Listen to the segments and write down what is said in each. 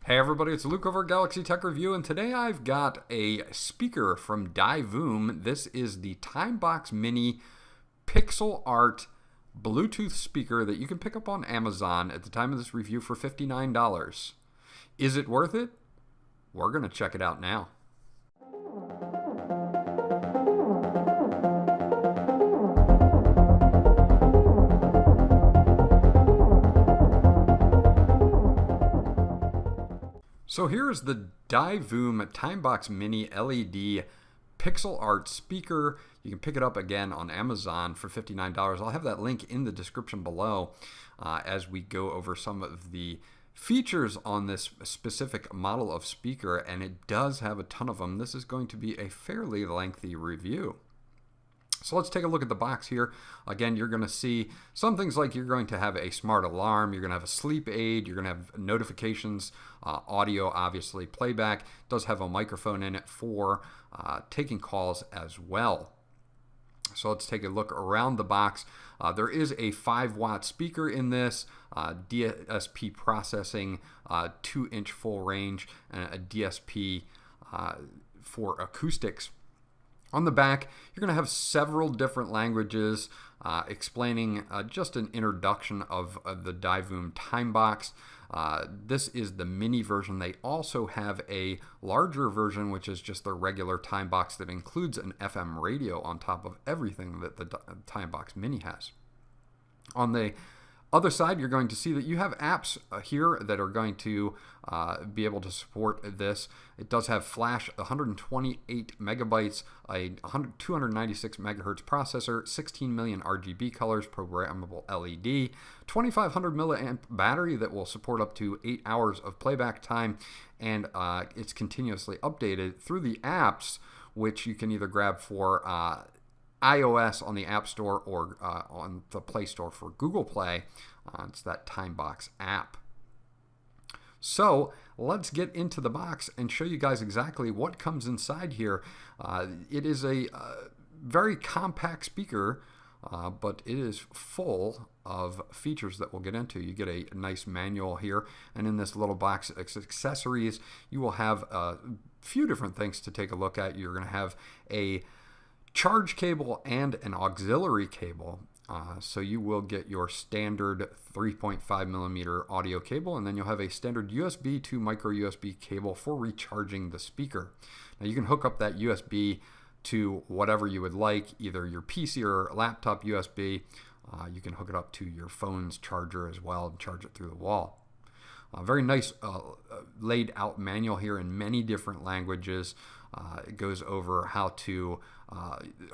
Hey everybody, it's Luke over at Galaxy Tech Review, and today I've got a speaker from Divoom. This is the Timebox Mini Pixel Art Bluetooth speaker that you can pick up on Amazon at the time of this review for $59. Is it worth it? We're going to check it out now. So here's the Divoom Timebox Mini LED Pixel Art speaker. You can pick it up again on Amazon for $59. I'll have that link in the description below as we go over some of the features on this specific model of speaker, and it does have a ton of them. This is going to be a fairly lengthy review. So let's take a look at the box here. Again, you're going to see some things like you're going to have a smart alarm, you're going to have a sleep aid, you're going to have notifications, audio, obviously, playback. It does have a microphone in it for taking calls as well. So let's take a look around the box. There is a 5-watt speaker in this, DSP processing, 2-inch full range, and a DSP for acoustics. On the back, you're going to have several different languages explaining just an introduction of the Divoom Timebox. This is the mini version. They also have a larger version, which is just the regular Timebox that includes an FM radio on top of everything that the Timebox Mini has. On the other side, you're going to see that you have apps here that are going to be able to support this. It does have flash, 128 megabytes, a 296 megahertz processor, 16 million RGB colors, programmable LED, 2500 milliamp battery that will support up to 8 hours of playback time, and it's continuously updated through the apps, which you can either grab for iOS on the App Store or on the Play Store for Google Play. It's that Timebox app. So let's get into the box and show you guys exactly what comes inside here. It is a very compact speaker, but it is full of features that we'll get into. You get a nice manual here, and in this little box accessories, you will have a few different things to take a look at. You're going to have a charge cable and an auxiliary cable. So you will get your standard 3.5 millimeter audio cable, and then you'll have a standard USB to micro USB cable for recharging the speaker. Now you can hook up that USB to whatever you would like, either your PC or laptop USB. You can hook it up to your phone's charger as well and charge it through the wall. Very nice laid out manual here in many different languages. It goes over how to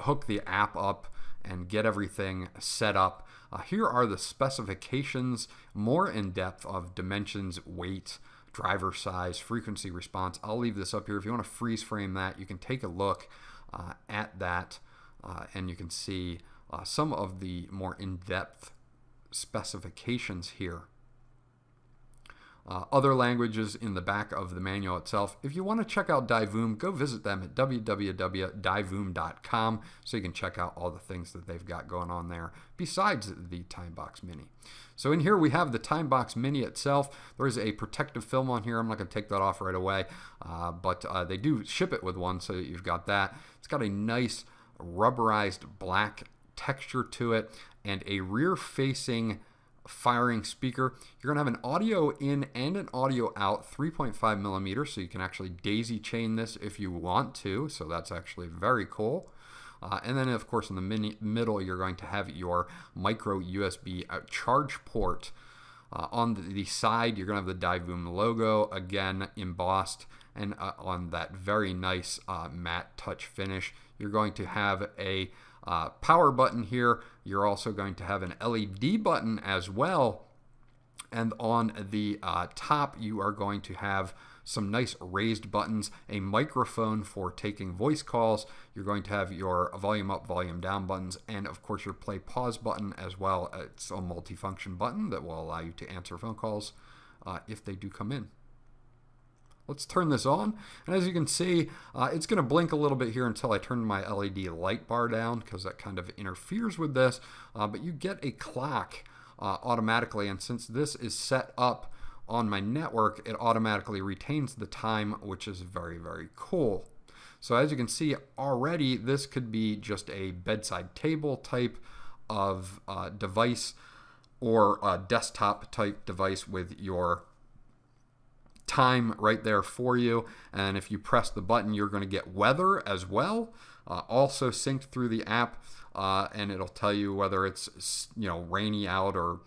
hook the app up and get everything set up. Here are the specifications, more in depth of dimensions, weight, driver size, frequency response. I'll leave this up here. If you want to freeze frame that, you can take a look at that and you can see some of the more in-depth specifications here. Other languages in the back of the manual itself. If you want to check out Divoom, go visit them at www.divoom.com so you can check out all the things that they've got going on there besides the Timebox Mini. So in here we have the Timebox Mini itself. There is a protective film on here. I'm not going to take that off right away, but they do ship it with one, so you've got that. It's got a nice rubberized black texture to it and a rear-facing firing speaker. You're going to have an audio in and an audio out 3.5 millimeters, so you can actually daisy chain this if you want to, so that's actually very cool. And then of course in the middle you're going to have your micro USB charge port. On the side you're going to have the Divoom logo again embossed, and on that very nice matte touch finish you're going to have a power button here. You're also going to have an LED button as well, and on the top you are going to have some nice raised buttons, a microphone for taking voice calls. You're going to have your volume up, volume down buttons, and of course your play pause button as well. It's a multifunction button that will allow you to answer phone calls if they do come in. Let's turn this on, and as you can see, it's going to blink a little bit here until I turn my LED light bar down, because that kind of interferes with this, but you get a clock automatically, and since this is set up on my network, it automatically retains the time, which is very, very cool. So as you can see already, this could be just a bedside table type of device, or a desktop type device with your time right there for you. And if you press the button, you're going to get weather as well, also synced through the app, and it'll tell you whether it's rainy out or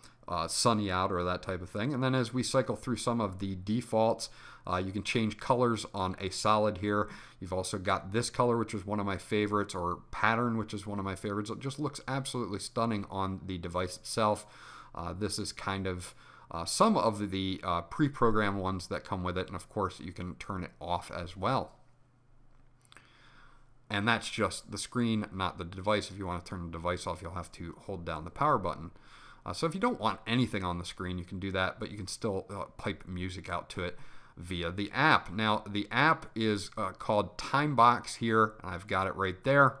sunny out or that type of thing. And then as we cycle through some of the defaults, you can change colors on a solid here. You've also got this color, which is one of my favorites, or pattern, which is one of my favorites. It just looks absolutely stunning on the device itself. This is kind of some of the pre-programmed ones that come with it, and of course you can turn it off as well. And that's just the screen, not the device. If you want to turn the device off, you'll have to hold down the power button. So if you don't want anything on the screen, you can do that, but you can still pipe music out to it via the app. Now, the app is called Timebox here, and I've got it right there.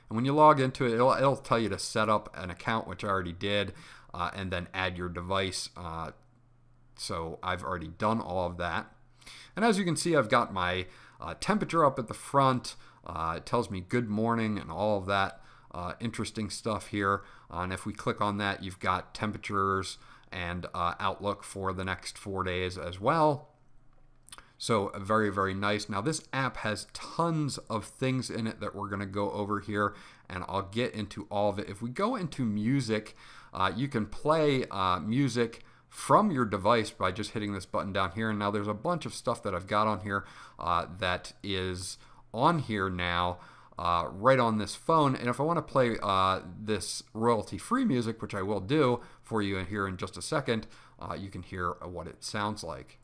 And when you log into it, it'll tell you to set up an account, which I already did, and then add your device. So I've already done all of that. And as you can see, I've got my temperature up at the front. It tells me good morning and all of that interesting stuff here. And if we click on that, you've got temperatures and outlook for the next 4 days as well. So very, very nice. Now this app has tons of things in it that we're going to go over here, and I'll get into all of it. If we go into music, you can play music from your device by just hitting this button down here. And now there's a bunch of stuff that I've got on here that is on here now right on this phone. And if I want to play this royalty-free music, which I will do for you here in just a second, you can hear what it sounds like.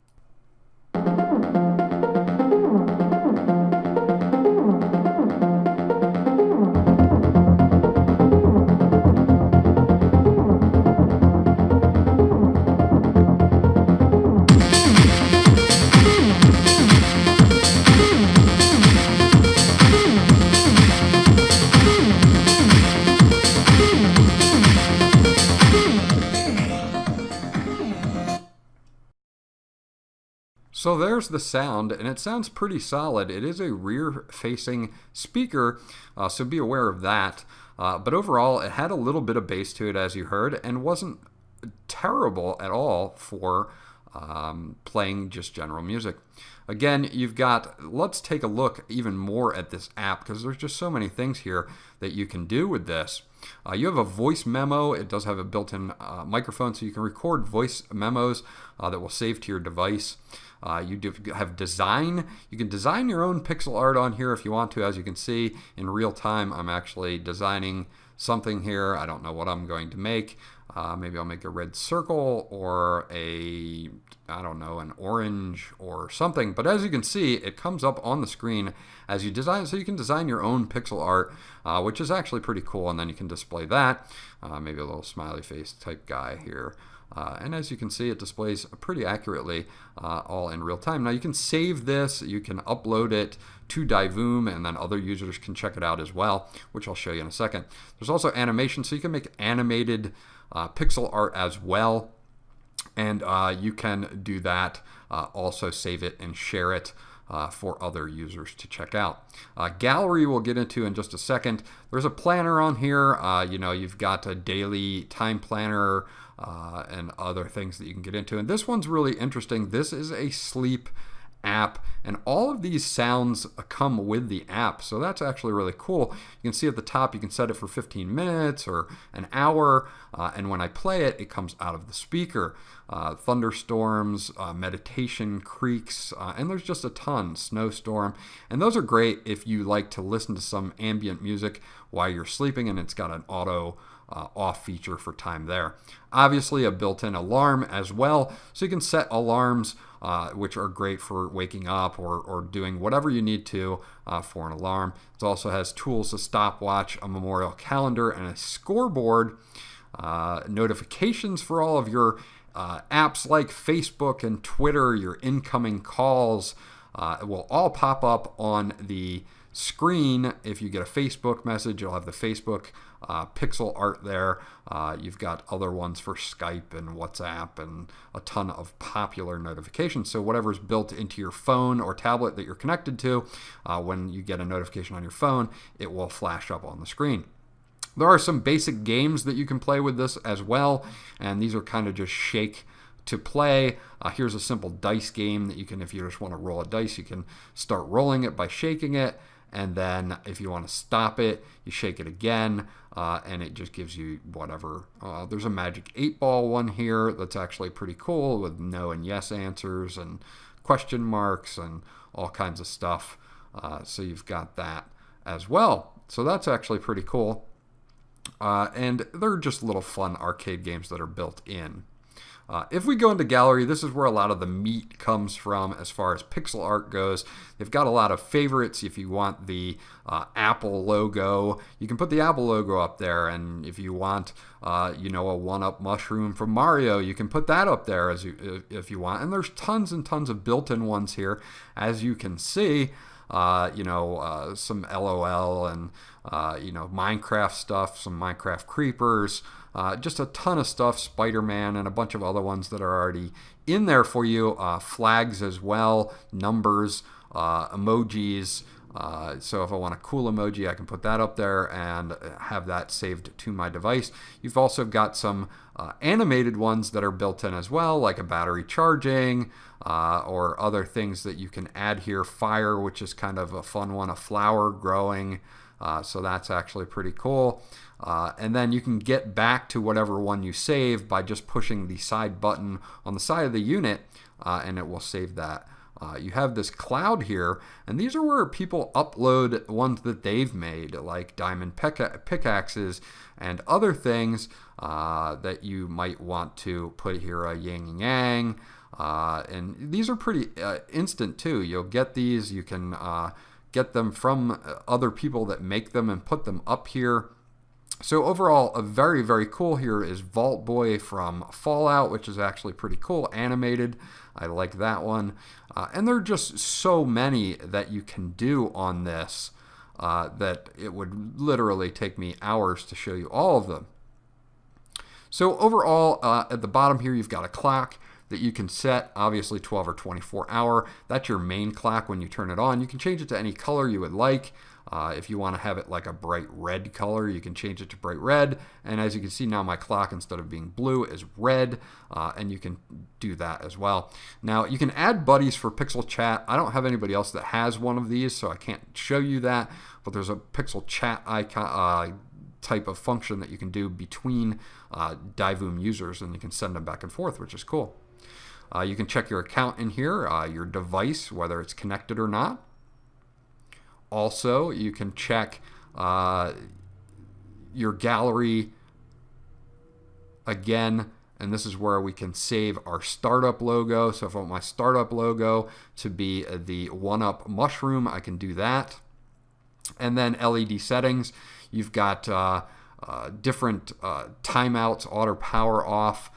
So there's the sound, and it sounds pretty solid. It is a rear-facing speaker, so be aware of that. But overall, it had a little bit of bass to it, as you heard, and wasn't terrible at all for playing just general music. Again, you've got, let's take a look even more at this app, because there's just so many things here that you can do with this. You have a voice memo. It does have a built-in microphone, so you can record voice memos that will save to your device. You do have design. You can design your own pixel art on here if you want to. As you can see, in real time, I'm actually designing something here. I don't know what I'm going to make. Maybe I'll make a red circle or I don't know, an orange or something. But as you can see, it comes up on the screen as you design. So you can design your own pixel art, which is actually pretty cool. And then you can display that. Maybe a little smiley face type guy here. And as you can see, it displays pretty accurately all in real time. Now you can save this, you can upload it to Divoom, and then other users can check it out as well, which I'll show you in a second. There's also animation, so you can make animated pixel art as well, and you can do that, also save it and share it for other users to check out. Gallery we'll get into in just a second. There's a planner on here. You've got a daily time planner, and other things that you can get into. And this one's really interesting. This is a sleep app, and all of these sounds come with the app. So that's actually really cool. You can see at the top, you can set it for 15 minutes or an hour. And when I play it, it comes out of the speaker. Thunderstorms, meditation, creeks, and there's just a ton. Snowstorm. And those are great if you like to listen to some ambient music while you're sleeping, and it's got an auto off feature for time there. Obviously a built-in alarm as well, so you can set alarms which are great for waking up or doing whatever you need to for an alarm. It also has tools, a stopwatch, a memorial calendar, and a scoreboard. Notifications for all of your apps like Facebook and Twitter, your incoming calls will all pop up on the screen, if you get a Facebook message, you'll have the Facebook pixel art there. You've got other ones for Skype and WhatsApp and a ton of popular notifications. So whatever's built into your phone or tablet that you're connected to, when you get a notification on your phone, it will flash up on the screen. There are some basic games that you can play with this as well, and these are kind of just shake to play. Here's a simple dice game that you can, if you just want to roll a dice, you can start rolling it by shaking it, and then if you want to stop it, you shake it again, and it just gives you whatever. There's a Magic 8-Ball one here that's actually pretty cool with no and yes answers and question marks and all kinds of stuff. So you've got that as well. So that's actually pretty cool. And they're just little fun arcade games that are built in. If we go into gallery, this is where a lot of the meat comes from as far as pixel art goes. They've got a lot of favorites. If you want the Apple logo, you can put the Apple logo up there. And if you want, a one-up mushroom from Mario, you can put that up there if you want. And there's tons and tons of built-in ones here, as you can see. Some LOL and, Minecraft stuff, some Minecraft creepers, just a ton of stuff, Spider-Man and a bunch of other ones that are already in there for you, flags as well, numbers, emojis. So if I want a cool emoji, I can put that up there and have that saved to my device. You've also got some animated ones that are built in as well, like a battery charging, or other things that you can add here. Fire, which is kind of a fun one, a flower growing. So that's actually pretty cool. And then you can get back to whatever one you save by just pushing the side button on the side of the unit, and it will save that. You have this cloud here, and these are where people upload ones that they've made, like diamond pickaxes and other things that you might want to put here, a yin and yang. And these are pretty instant too. You'll get these, you can get them from other people that make them and put them up here. So overall, a very, very cool here is Vault Boy from Fallout, which is actually pretty cool, animated. I like that one. And there are just so many that you can do on this that it would literally take me hours to show you all of them. So overall, at the bottom here, you've got a clock that you can set, obviously 12 or 24 hour. That's your main clock when you turn it on. You can change it to any color you would like. If you want to have it like a bright red color, you can change it to bright red. And as you can see now, my clock, instead of being blue, is red. And you can do that as well. Now, you can add buddies for Pixel Chat. I don't have anybody else that has one of these, so I can't show you that. But there's a Pixel Chat icon type of function that you can do between Divoom users, and you can send them back and forth, which is cool. You can check your account in here, your device, whether it's connected or not. Also, you can check your gallery again, and this is where we can save our startup logo. So if I want my startup logo to be the one-up mushroom, I can do that. And then LED settings, you've got different timeouts, auto power off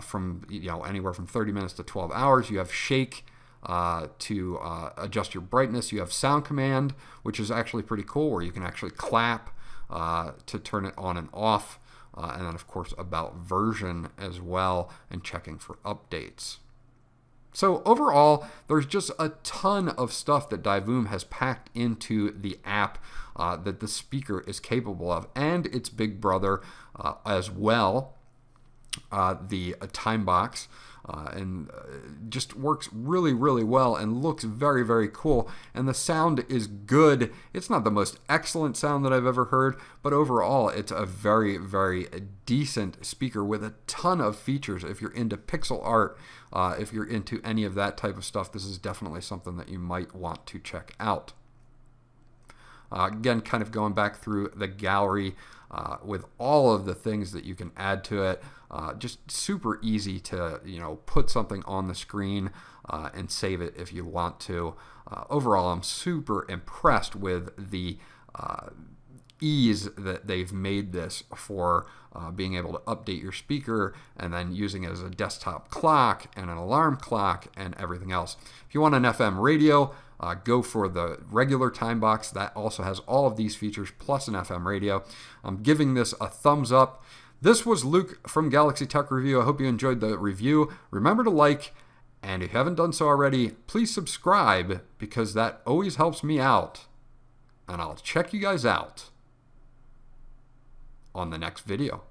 from anywhere from 30 minutes to 12 hours. You have shake to adjust your brightness. You have sound command, which is actually pretty cool, where you can actually clap to turn it on and off. And then, of course, about version as well, and checking for updates. So overall, there's just a ton of stuff that Divoom has packed into the app that the speaker is capable of, and its big brother as well, the Timebox. And just works really, really well and looks very, very cool. And the sound is good. It's not the most excellent sound that I've ever heard, but overall, it's a very, very decent speaker with a ton of features. If you're into pixel art, if you're into any of that type of stuff, this is definitely something that you might want to check out. Again, kind of going back through the gallery with all of the things that you can add to it. Just super easy to put something on the screen and save it if you want to. Overall, I'm super impressed with the ease that they've made this for being able to update your speaker and then using it as a desktop clock and an alarm clock and everything else. If you want an FM radio, go for the regular Timebox. That also has all of these features plus an FM radio. I'm giving this a thumbs up. This was Luke from Galaxy Tech Review. I hope you enjoyed the review. Remember to like, and if you haven't done so already, please subscribe because that always helps me out. And I'll check you guys out on the next video.